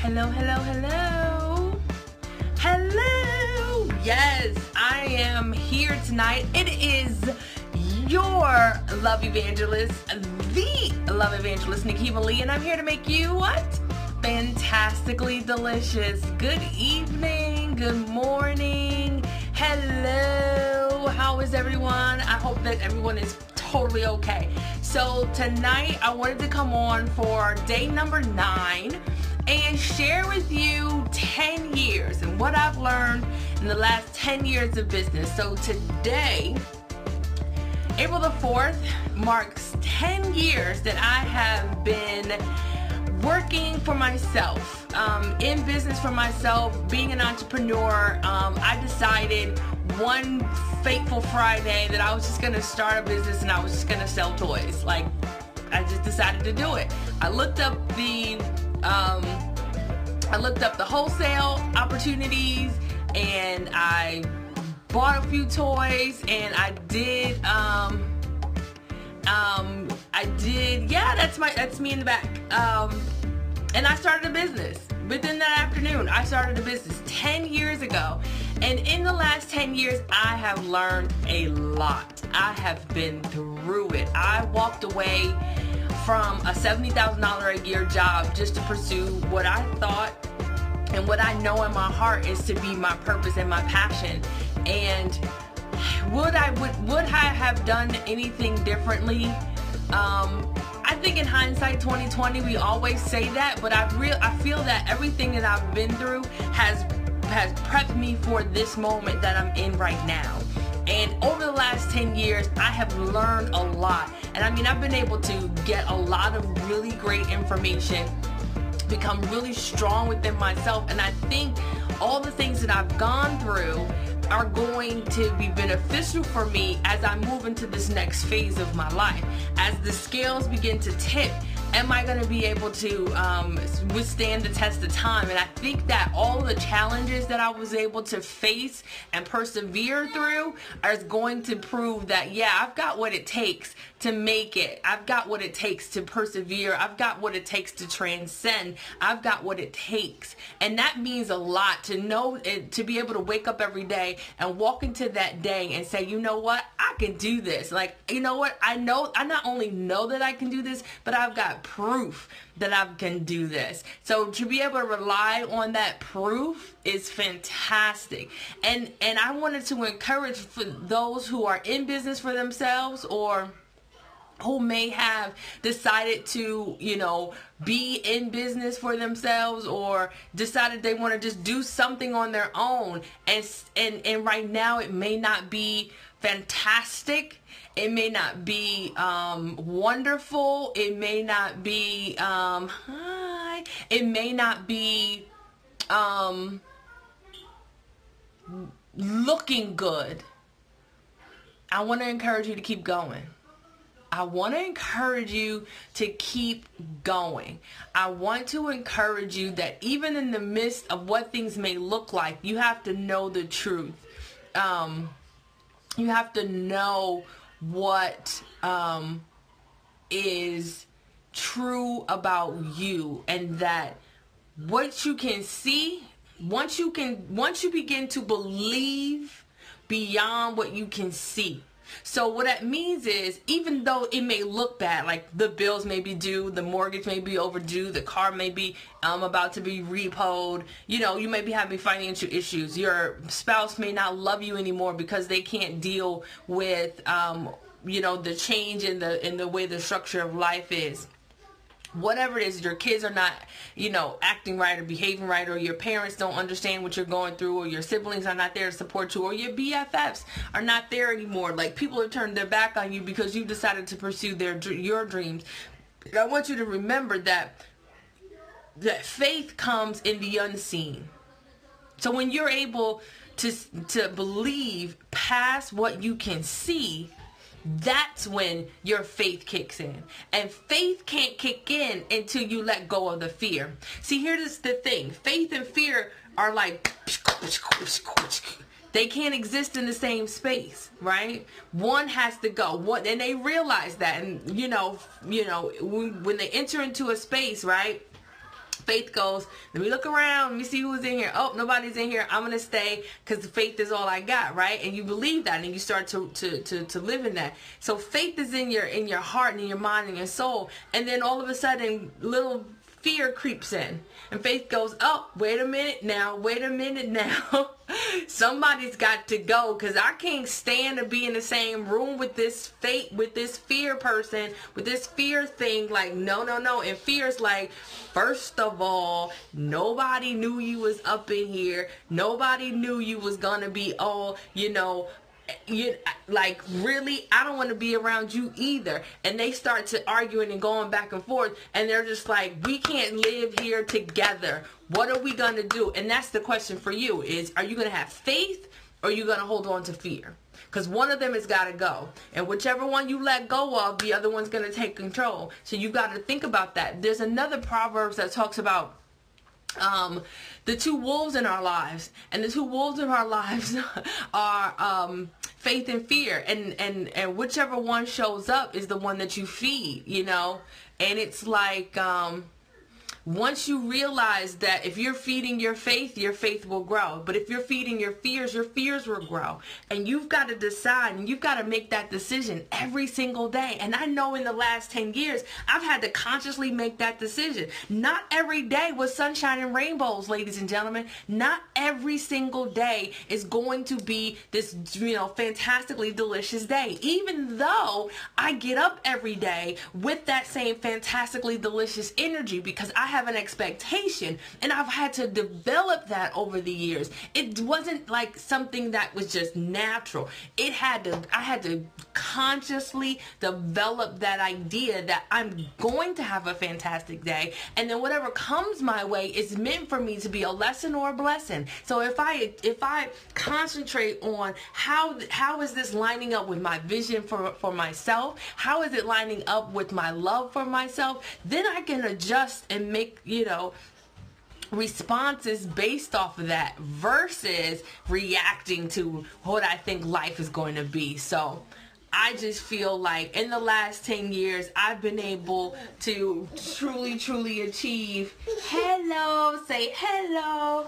Hello, hello, hello. Hello. Yes, I am here tonight. It is your love evangelist, the love evangelist, Nikema Lee, and I'm here to make you what? Fantastically delicious. Good evening, good morning. Hello. How is everyone? I hope that everyone is totally okay. So tonight I wanted to come on for day number 9 and share with you 10 years and what I've learned in the last 10 years of business. So today, April the 4th, marks 10 years that I have been working for myself, in business for myself, being an entrepreneur. I decided one fateful Friday that I was just gonna start a business and I was just gonna sell toys. Like, I just decided to do it. I looked up the wholesale opportunities and I bought a few toys and that's me in the back. And I started a business. Within that afternoon, I started a business 10 years ago. And in the last 10 years, I have learned a lot. I have been through it. I walked away from a $70,000 a year job just to pursue what I thought and what I know in my heart is to be my purpose and my passion. And would I have done anything differently? I think in hindsight 2020 we always say that, but I feel that everything that I've been through has prepped me for this moment that I'm in right now. And over the last 10 years, I have learned a lot. And I mean, I've been able to get a lot of really great information, become really strong within myself. And I think all the things that I've gone through are going to be beneficial for me as I move into this next phase of my life. As the scales begin to tip, am I going to be able to withstand the test of time? And I think that all the challenges that I was able to face and persevere through is going to prove that, yeah, I've got what it takes to make it. I've got what it takes to persevere. I've got what it takes to transcend. I've got what it takes. And that means a lot to know, to be able to wake up every day and walk into that day and say, you know what, I can do this. Like, you know what, I not only know that I can do this, but I've got proof that I can do this. So to be able to rely on that proof is fantastic. And I wanted to encourage for those who are in business for themselves or who may have decided to, be in business for themselves or decided they want to just do something on their own. And right now it may not be fantastic. It may not be wonderful. It may not be it may not be looking good. I want to encourage you to keep going. I want to encourage you to keep going. I want to encourage you that even in the midst of what things may look like, you have to know the truth. You have to know what is true about you, and that what you can see, once you begin to believe beyond what you can see. So what that means is, even though it may look bad, like the bills may be due, the mortgage may be overdue, the car may be about to be repoed, you may be having financial issues, your spouse may not love you anymore because they can't deal with the change in the way the structure of life is. Whatever it is, your kids are not, acting right or behaving right, or your parents don't understand what you're going through, or your siblings are not there to support you, or your BFFs are not there anymore. Like, people have turned their back on you because you decided to pursue your dreams. I want you to remember that faith comes in the unseen. So when you're able to believe past what you can see, that's when your faith kicks in. And faith can't kick in until you let go of the fear. See, here's the thing. Faith and fear are like, they can't exist in the same space, right? One has to go. And they realize that. And, when they enter into a space, right, Faith goes, let me look around, let me see who's in here. Oh, nobody's in here. I'm going to stay because faith is all I got, right? And you believe that, and you start to live in that. So faith is in your heart and in your mind and your soul. And then all of a sudden, little fear creeps in. And faith goes, oh, wait a minute now. Somebody's got to go, because I can't stand to be in the same room with this fate, with this fear person, with this fear thing. Like, no. And fear's like, first of all, nobody knew you was up in here. Nobody knew you was gonna be all, like, really, I don't want to be around you either. And they start to arguing and going back and forth, and they're just like, we can't live here together. What are we gonna do? And that's the question for you, is, are you gonna have faith, or are you gonna hold on to fear? Because one of them has got to go, and whichever one you let go of, the other one's gonna take control. So you got to think about that. There's another Proverbs that talks about the two wolves in our lives, and the two wolves in our lives are faith and fear, and whichever one shows up is the one that you feed, and it's like, once you realize that if you're feeding your faith will grow. But if you're feeding your fears will grow. And you've got to decide, and you've got to make that decision every single day. And I know in the last 10 years, I've had to consciously make that decision. Not every day was sunshine and rainbows, ladies and gentlemen. Not every single day is going to be this, fantastically delicious day. Even though I get up every day with that same fantastically delicious energy, because I have an expectation, and I've had to develop that over the years. It wasn't like something that was just natural. I had to consciously develop that idea that I'm going to have a fantastic day, and then whatever comes my way is meant for me to be a lesson or a blessing. So if I concentrate on how is this lining up with my vision for myself, how is it lining up with my love for myself, then I can adjust and make responses based off of that, versus reacting to what I think life is going to be. So I just feel like in the last 10 years, I've been able to truly achieve, say hello.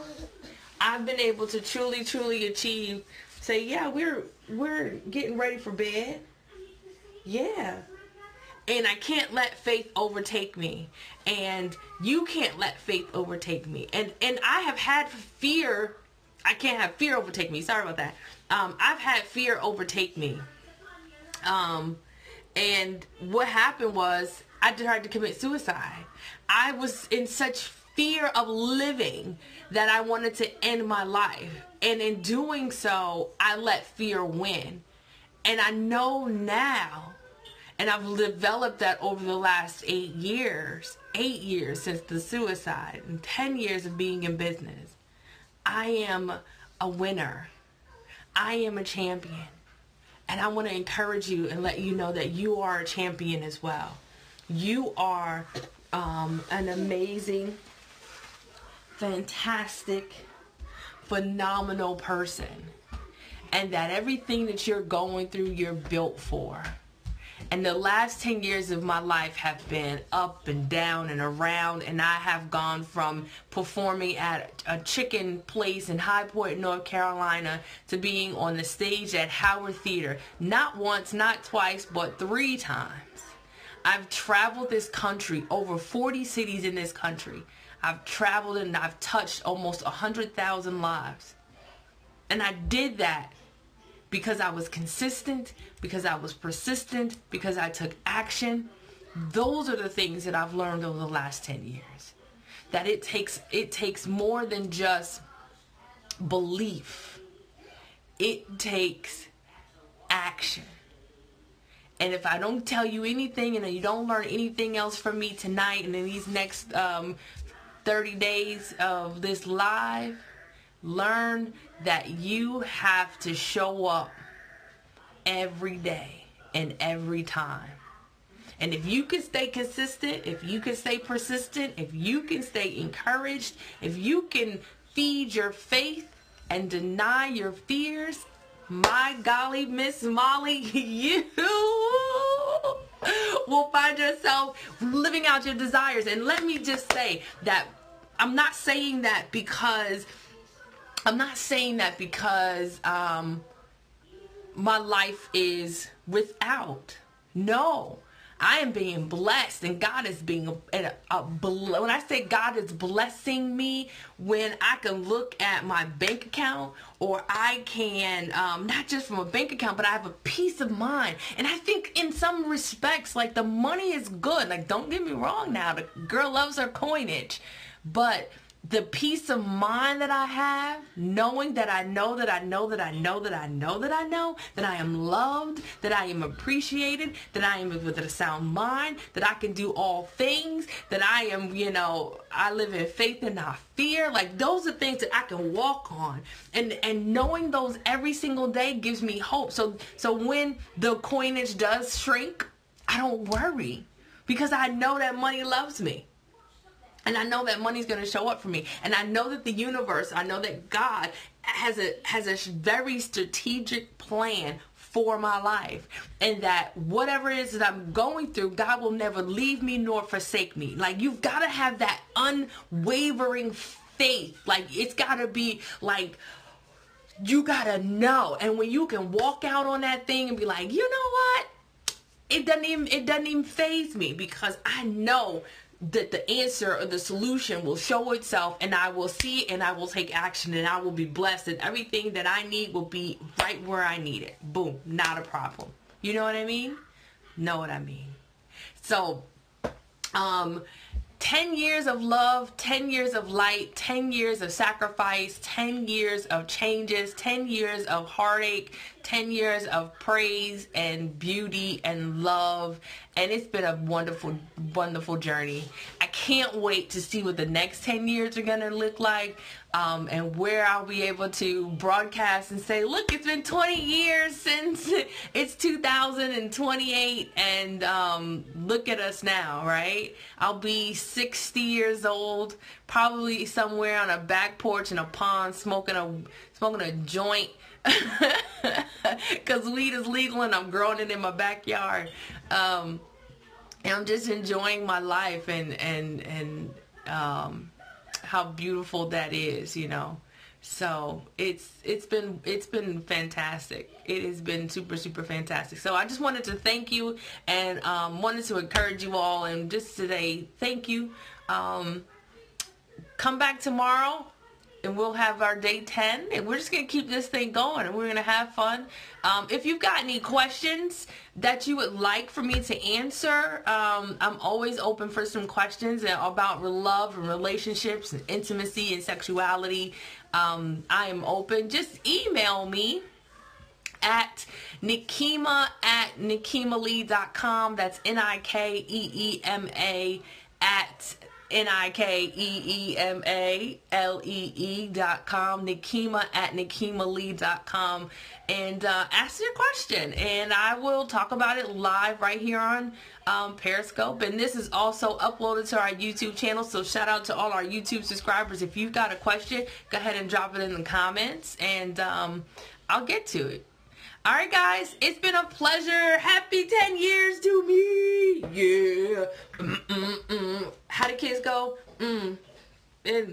I've been able to truly achieve, say, yeah, we're getting ready for bed. Yeah. And I can't let faith overtake me. And you can't let faith overtake me. And I have had fear. I can't have fear overtake me. Sorry about that. I've had fear overtake me. And what happened was I tried to commit suicide. I was in such fear of living that I wanted to end my life. And in doing so, I let fear win. And I know now, and I've developed that over the last 8 years since the suicide, and 10 years of being in business. I am a winner. I am a champion. And I want to encourage you and let you know that you are a champion as well. You are an amazing, fantastic, phenomenal person. And that everything that you're going through, you're built for. And the last 10 years of my life have been up and down and around, and I have gone from performing at a chicken place in High Point, North Carolina, to being on the stage at Howard Theater. Not once, not twice, but 3 times. I've traveled this country, over 40 cities in this country. I've traveled and I've touched almost 100,000 lives. And I did that because I was consistent, because I was persistent, because I took action. Those are the things that I've learned over the last 10 years. That it takes more than just belief. It takes action. And if I don't tell you anything, and you don't learn anything else from me tonight and in these next 30 days of this live, learn that you have to show up every day and every time. And if you can stay consistent, if you can stay persistent, if you can stay encouraged, if you can feed your faith and deny your fears, my golly, Miss Molly, you will find yourself living out your desires. And let me just say that I'm not saying that because my life is without. No, I am being blessed, and God is being when I say God is blessing me, when I can look at my bank account, or I can not just from a bank account, but I have a peace of mind. And I think in some respects, like, the money is good. Like, don't get me wrong now, the girl loves her coinage, but the peace of mind that I have, knowing that I know that I know that I know that I know that I know that I am loved, that I am appreciated, that I am with a sound mind, that I can do all things, that I am, I live in faith and not fear. Like, those are things that I can walk on, and knowing those every single day gives me hope. So when the coinage does shrink, I don't worry, because I know that money loves me. And I know that money's going to show up for me. And I know that the universe, I know that God has a very strategic plan for my life. And that whatever it is that I'm going through, God will never leave me nor forsake me. Like, you've got to have that unwavering faith. Like, it's got to be like, you got to know. And when you can walk out on that thing and be like, you know what? It doesn't even faze me, because I know that the answer or the solution will show itself, and I will see it, and I will take action, and I will be blessed, and everything that I need will be right where I need it. Boom, not a problem. You know what I mean? Know what I mean? So, 10 years of love, 10 years of light, 10 years of sacrifice, 10 years of changes, 10 years of heartache, 10 years of praise and beauty and love. And it's been a wonderful, wonderful journey. I can't wait to see what the next 10 years are going to look like, and where I'll be able to broadcast and say, look, it's been 20 years since it's 2028, and look at us now, right? I'll be 60 years old, probably somewhere on a back porch in a pond smoking a joint, because weed is legal and I'm growing it in my backyard. And I'm just enjoying my life, and how beautiful that is, So it's been fantastic. It has been super, super fantastic. So I just wanted to thank you, and wanted to encourage you all, and just today, thank you. Come back tomorrow, and we'll have our day 10, and we're just going to keep this thing going, and we're going to have fun. If you've got any questions that you would like for me to answer, I'm always open for some questions about love and relationships and intimacy and sexuality. I am open. Just email me at Nikemalee.com. That's Nikeema at NikeemaLee.com, Nikema at Nikemalee.com, and ask your question, and I will talk about it live right here on Periscope. And this is also uploaded to our YouTube channel, so shout out to all our YouTube subscribers. If you've got a question, go ahead and drop it in the comments, and I'll get to it. Alright guys, it's been a pleasure. Happy 10 years to me. Yeah. How do kids go? And I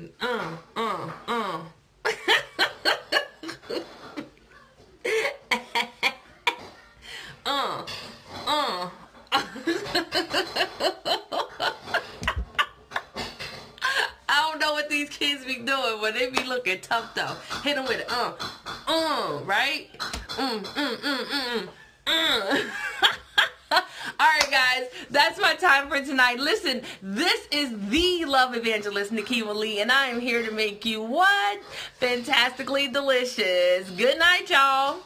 don't know what these kids be doing, but they be looking tough though. Hit them with right? Alright guys, that's my time for tonight. Listen, this is the Love Evangelist, Nikema Lee, and I am here to make you what? Fantastically delicious. Good night, y'all.